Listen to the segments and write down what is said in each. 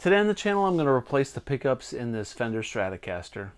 Today on the channel I'm going to replace the pickups in this Fender Stratocaster.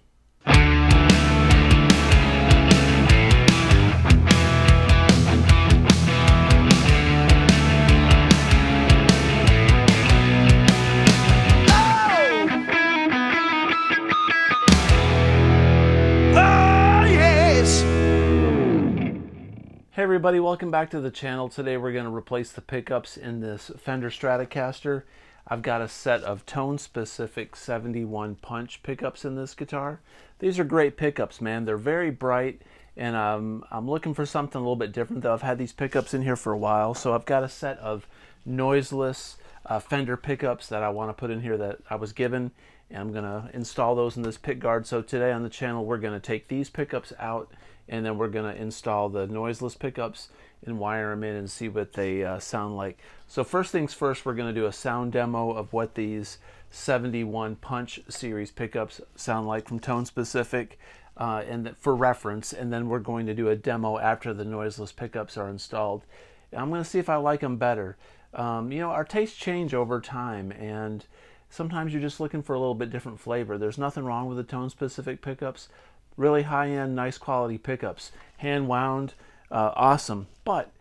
Hey everybody, welcome back to the channel. Today we're going to replace the pickups in this Fender Stratocaster. I've got a set of tone-specific 71 punch pickups in this guitar. These are great pickups, man. They're very bright, and I'm looking for something a little bit different, though. I've had these pickups in here for a while, so I've got a set of noiseless Fender pickups that I want to put in here that I was given, and I'm going to install those in this pick guard. So today on the channel we're going to take these pickups out, and then we're going to install the noiseless pickups and wire them in and see what they sound like. So first things first, we're going to do a sound demo of what these 71 punch series pickups sound like from Tone Specific, and for reference, and then we're going to do a demo after the noiseless pickups are installed. And I'm going to see if I like them better. You know, our tastes change over time, and sometimes you're just looking for a little bit different flavor. There's nothing wrong with the Tone Specific pickups. Really high-end, nice quality pickups, hand wound, awesome, but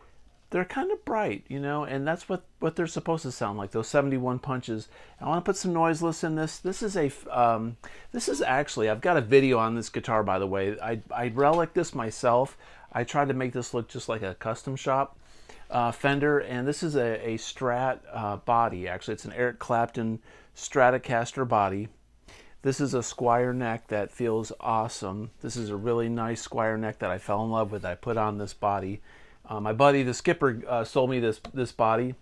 they're kind of bright, you know, and that's what they're supposed to sound like, those 71 punches. I want to put some noiseless in this. This is actually, I've got a video on this guitar, by the way. I relic this myself. I tried to make this look just like a custom shop Fender, and this is a Strat body. Actually, it's an Eric Clapton Stratocaster body. This is a squire neck that feels awesome. This is a really nice squire neck that I fell in love with. I put on this body. My buddy, the skipper, sold me this body,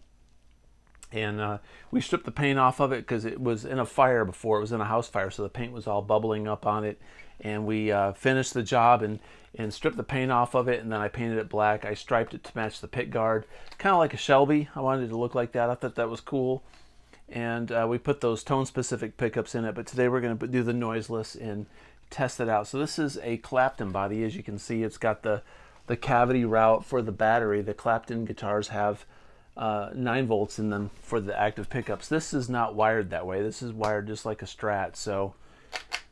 and we stripped the paint off of it because it was in a fire before. It was in a house fire, so the paint was all bubbling up on it. And we finished the job and stripped the paint off of it, and then I painted it black. I striped it to match the pick guard, kind of like a Shelby. I wanted it to look like that. I thought that was cool. And we put those tone-specific pickups in it, but today we're going to do the noiseless and test it out. So this is a Clapton body. As you can see, it's got the cavity route for the battery. The Clapton guitars have 9 volts in them for the active pickups. This is not wired that way. This is wired just like a Strat, so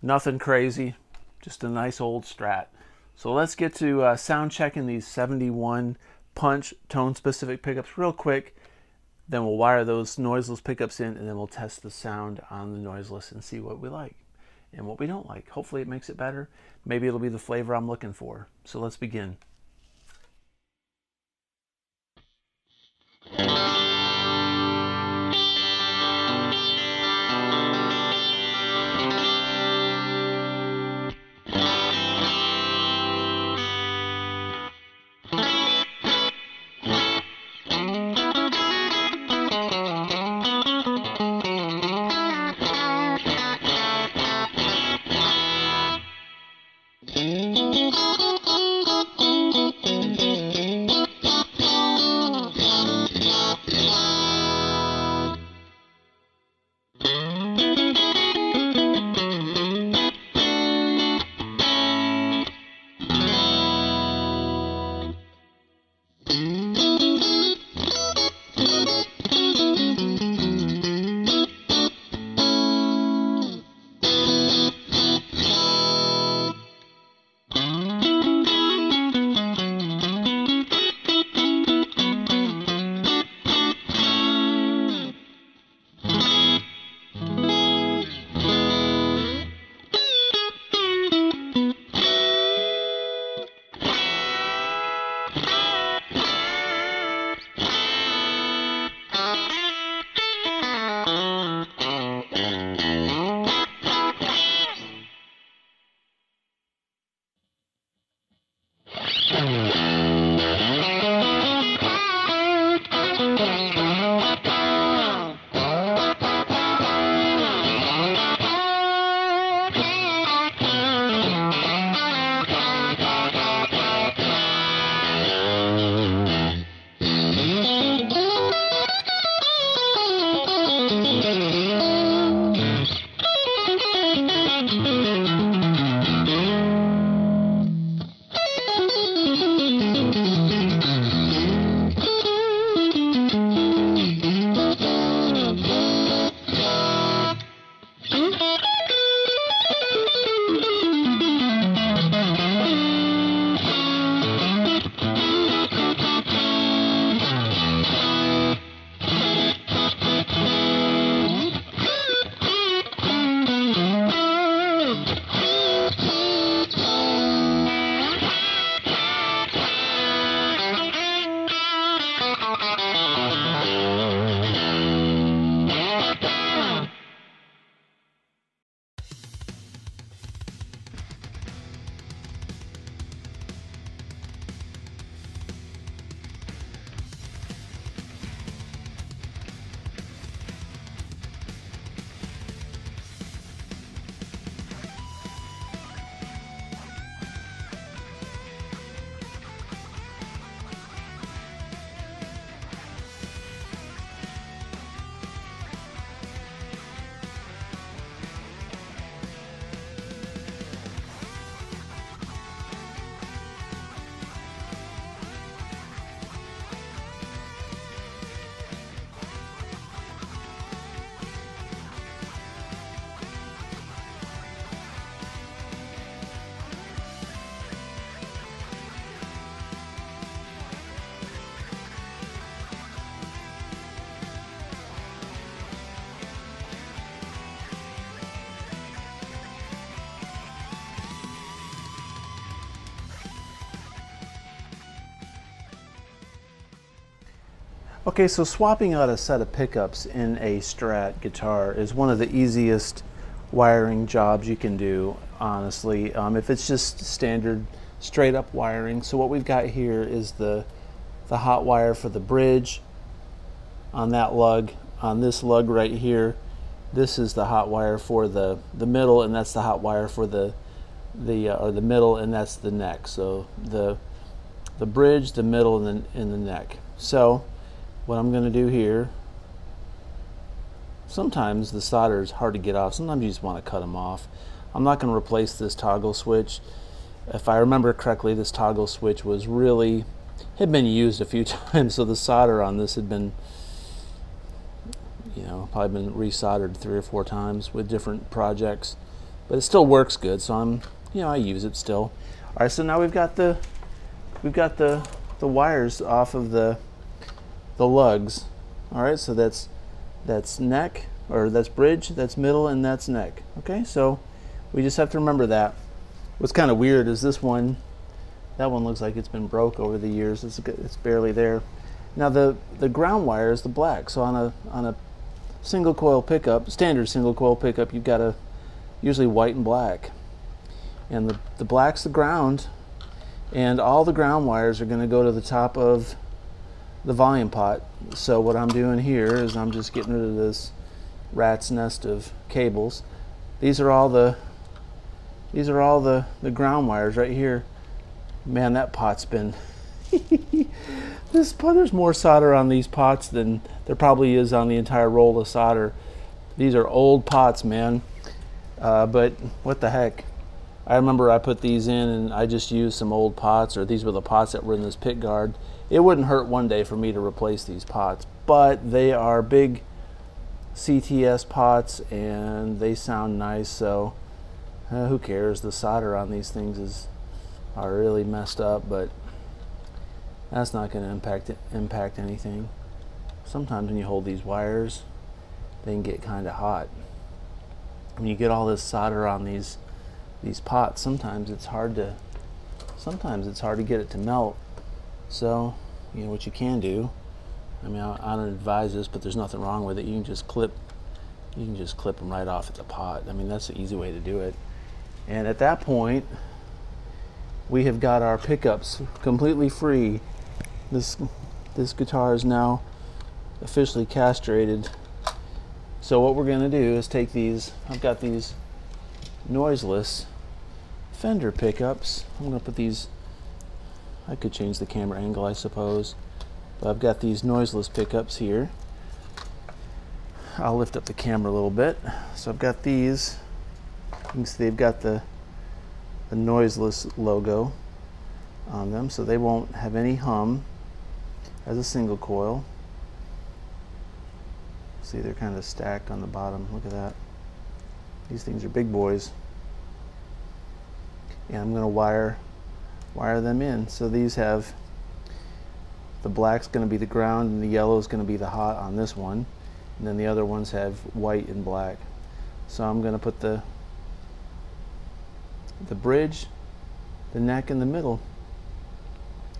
nothing crazy, just a nice old Strat. So let's get to sound checking these 71 punch tone-specific pickups real quick. Then we'll wire those noiseless pickups in, and then we'll test the sound on the noiseless and see what we like and what we don't like. Hopefully it makes it better. Maybe it'll be the flavor I'm looking for. So let's begin. Okay, so swapping out a set of pickups in a Strat guitar is one of the easiest wiring jobs you can do, honestly, if it's just standard straight up wiring. So what we've got here is the hot wire for the bridge on that lug. On this lug right here, this is the hot wire for the middle, and that's the hot wire for the middle, and that's the neck. So the bridge, the middle, and the neck. So what I'm going to do here, sometimes the solder is hard to get off. Sometimes you just want to cut them off. I'm not going to replace this toggle switch. If I remember correctly, this toggle switch had been used a few times, so the solder on this had been, probably been resoldered 3 or 4 times with different projects, but it still works good, so I use it still. All right, so now we've got the wires off of the lugs. All right, so that's neck, or that's bridge, that's middle, and that's neck. Okay, so we just have to remember that. What's kind of weird is this one, that one looks like it's been broke over the years. It's barely there. Now the ground wire is the black. So on a single coil pickup, standard single coil pickup, you've got usually white and black, and the black's the ground, and all the ground wires are going to go to the top of the volume pot. So what I'm doing here is I'm just getting rid of this rat's nest of cables. These are all the ground wires right here. Man, that pot's been there's more solder on these pots than there probably is on the entire roll of solder. These are old pots, man, but what the heck. I remember I put these in and I just used some old pots, or these were the pots that were in this pick guard. It wouldn't hurt one day for me to replace these pots, but they are big CTS pots and they sound nice, so who cares? The solder on these things are really messed up, but that's not going to impact anything. Sometimes when you hold these wires, they can get kind of hot. When you get all this solder on these pots, sometimes it's hard to get it to melt. So what you can do, I don't advise this, but there's nothing wrong with it. You can just clip them right off at the pot. That's the easy way to do it. And at that point, we have got our pickups completely free. This guitar is now officially castrated. So what we're going to do is take these. I've got these Noiseless Fender pickups. I'm going to put these. I could change the camera angle, I suppose, but I've got these Noiseless pickups here. I'll lift up the camera a little bit. So I've got these. You can see they've got the Noiseless logo on them, so they won't have any hum as a single coil. See, they're kind of stacked on the bottom. Look at that. These things are big boys. And I'm going to wire them in. So these have, the black's going to be the ground and the yellow is going to be the hot on this one, and then the other ones have white and black. So I'm going to put the bridge, the neck, and the middle,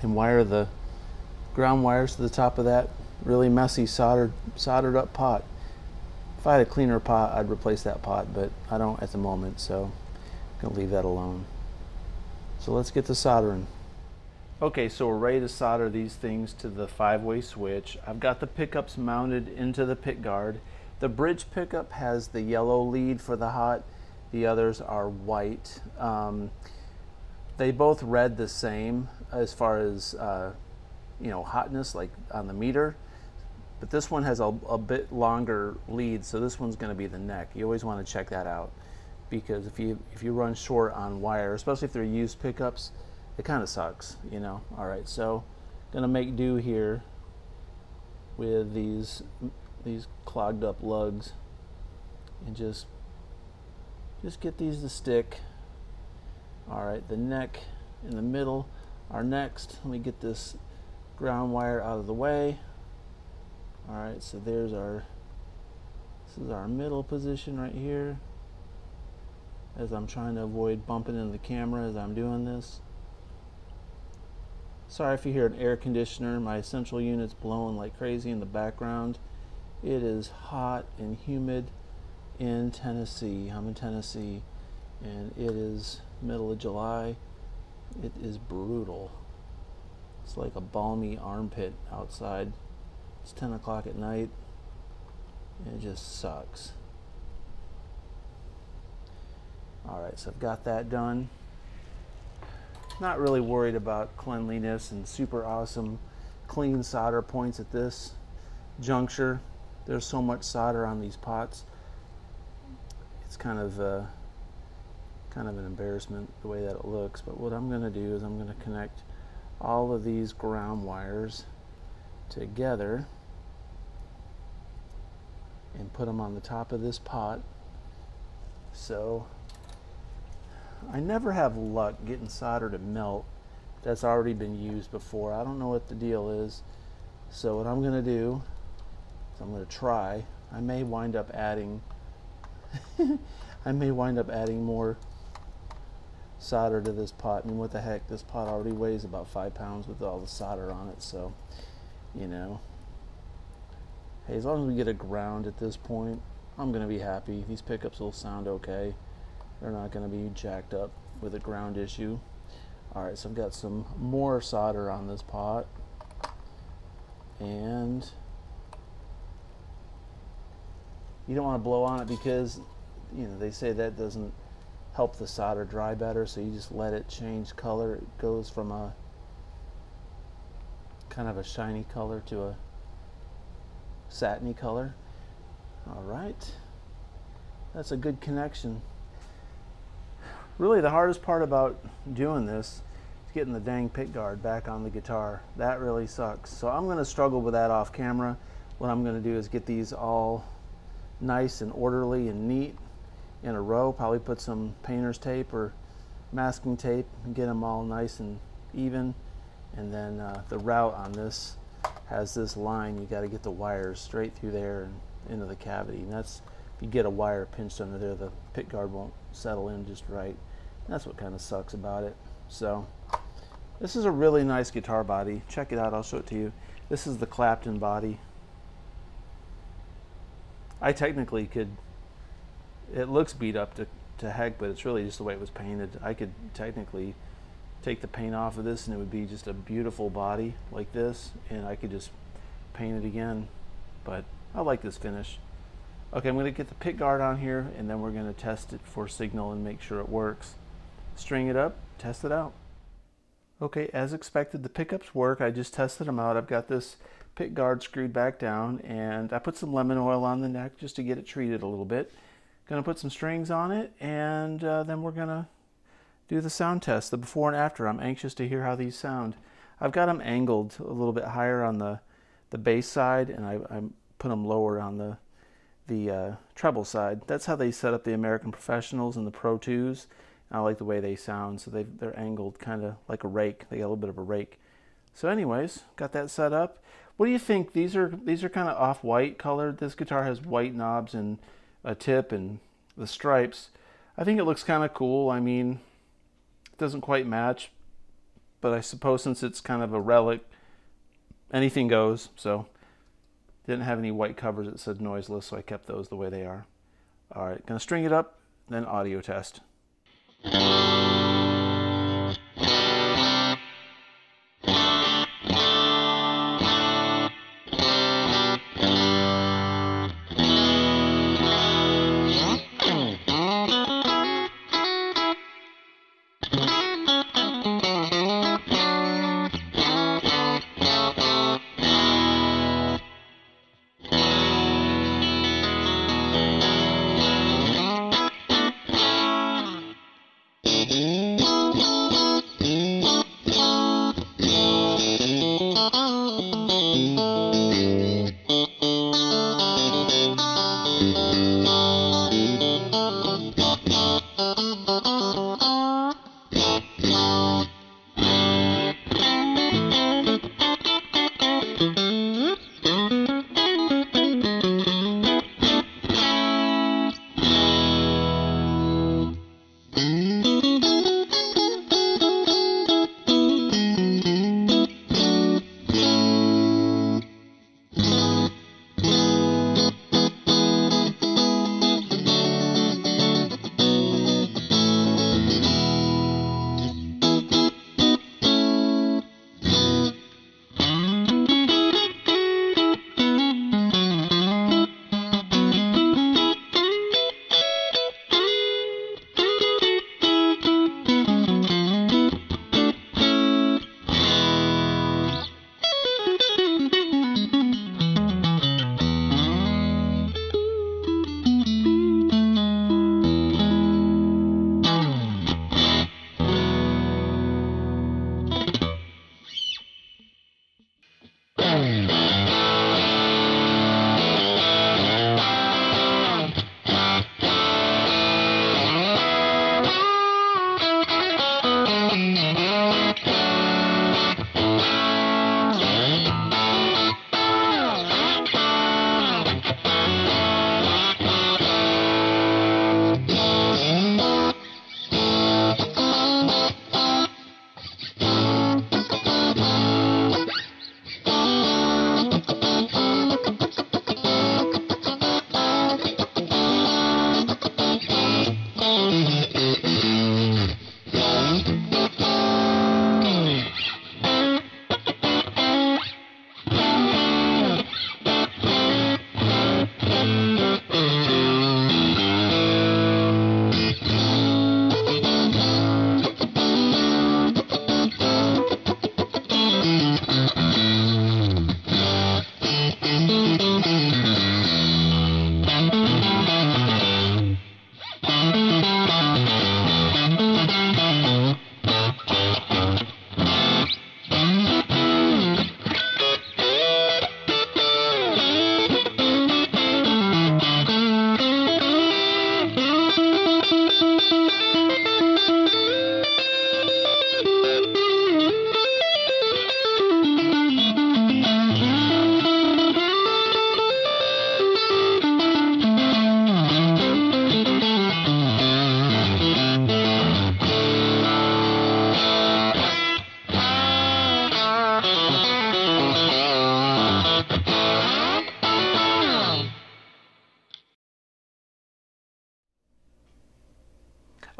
and wire the ground wires to the top of that really messy soldered up pot. If I had a cleaner pot, I'd replace that pot, but I don't at the moment, so I'm going to leave that alone. So let's get to soldering. Okay, so we're ready to solder these things to the 5-way switch. I've got the pickups mounted into the pick guard. The bridge pickup has the yellow lead for the hot. The others are white. They both read the same as far as hotness, like on the meter, but this one has a bit longer lead, so this one's going to be the neck. You always want to check that out, because if you run short on wire, especially if they're used pickups, it kind of sucks, All right, so gonna make do here with these clogged up lugs, and just get these to stick. All right, the neck in the middle are next. Let me get this ground wire out of the way. All right, so this is our middle position right here, as I'm trying to avoid bumping into the camera as I'm doing this. Sorry if you hear an air conditioner. My central unit's blowing like crazy in the background. It is hot and humid in Tennessee. I'm in Tennessee and it is middle of July. It is brutal. It's like a balmy armpit outside. It's 10 o'clock at night and it just sucks. Alright, so I've got that done. Not really worried about cleanliness and super awesome clean solder points at this juncture. There's so much solder on these pots. It's kind of an embarrassment the way that it looks, but what I'm going to do is I'm going to connect all of these ground wires together and put them on the top of this pot. So I never have luck getting solder to melt that's already been used before. I don't know what the deal is. So what I'm going to do is I'm going to try. I may wind up adding more solder to this pot. I mean, what the heck, this pot already weighs about 5 pounds with all the solder on it, so you know, hey, as long as we get a ground at this point, I'm gonna be happy. These pickups will sound okay. They're not gonna be jacked up with a ground issue. Alright, so I've got some more solder on this pot, and you don't want to blow on it because, you know, they say that doesn't help the solder dry better, so you just let it change color. It goes from a kind of a shiny color to a satiny color. Alright, that's a good connection. Really the hardest part about doing this is getting the dang pick guard back on the guitar. That really sucks. So I'm going to struggle with that off camera. What I'm going to do is get these all nice and orderly and neat in a row. Probably put some painter's tape or masking tape and get them all nice and even. And then the route on this has this line. You got to get the wires straight through there and into the cavity. And that's, if you get a wire pinched under there, the pick guard won't settle in just right. And that's what kind of sucks about it. So this is a really nice guitar body. Check it out. I'll show it to you. This is the Clapton body. I technically could, it looks beat up to heck, but it's really just the way it was painted. I could technically take the paint off of this and it would be just a beautiful body like this, and I could just paint it again, but I like this finish. Okay, I'm going to get the pick guard on here and then we're going to test it for signal and make sure it works. String it up, test it out. Okay, as expected, the pickups work. I just tested them out. I've got this pick guard screwed back down and I put some lemon oil on the neck just to get it treated a little bit. Gonna put some strings on it, and then we're gonna do the sound test, the before and after. I'm anxious to hear how these sound. I've got them angled a little bit higher on the bass side, and I put them lower on the treble side. That's how they set up the American Professionals and the Pro 2s. I like the way they sound, so they're angled kind of like a rake. They got a little bit of a rake. So anyways, got that set up. What do you think? These are kind of off-white colored. This guitar has white knobs and a tip and the stripes. I think it looks kind of cool. I mean, it doesn't quite match, but I suppose since it's kind of a relic, anything goes. So didn't have any white covers that said Noiseless, so I kept those the way they are. All right, gonna string it up, then audio test.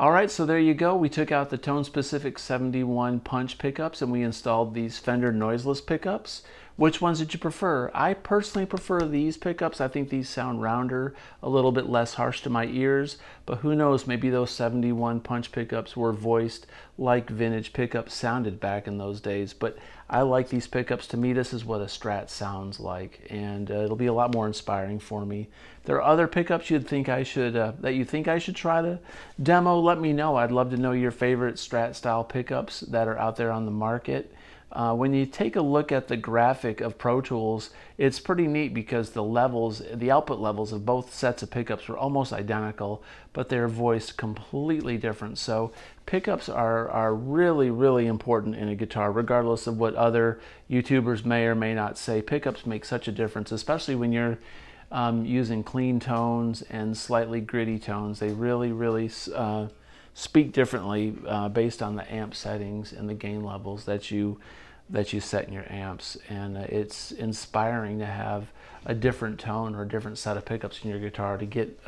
All right, so there you go. We took out the tone-specific 71 punch pickups and we installed these Fender Noiseless pickups. Which ones did you prefer? I personally prefer these pickups. I think these sound rounder, a little bit less harsh to my ears, but who knows, maybe those 71 punch pickups were voiced like vintage pickups sounded back in those days. But I like these pickups. To me, this is what a Strat sounds like, and it'll be a lot more inspiring for me. If there are other pickups you'd think I should, that you think I should try to demo, let me know. I'd love to know your favorite Strat style pickups that are out there on the market. When you take a look at the graphic of Pro Tools, it's pretty neat because the levels, the output levels of both sets of pickups were almost identical, but they're voiced completely different. So pickups are really, really important in a guitar, regardless of what other YouTubers may or may not say. Pickups make such a difference, especially when you're using clean tones and slightly gritty tones. They really, really speak differently based on the amp settings and the gain levels that you set in your amps, and it's inspiring to have a different tone or a different set of pickups in your guitar to get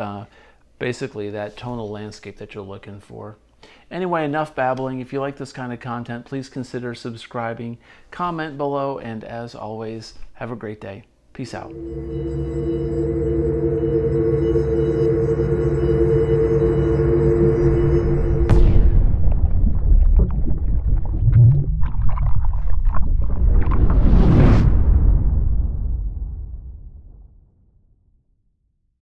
basically that tonal landscape that you're looking for. Anyway, enough babbling. If you like this kind of content, please consider subscribing, comment below, and as always, have a great day. Peace out.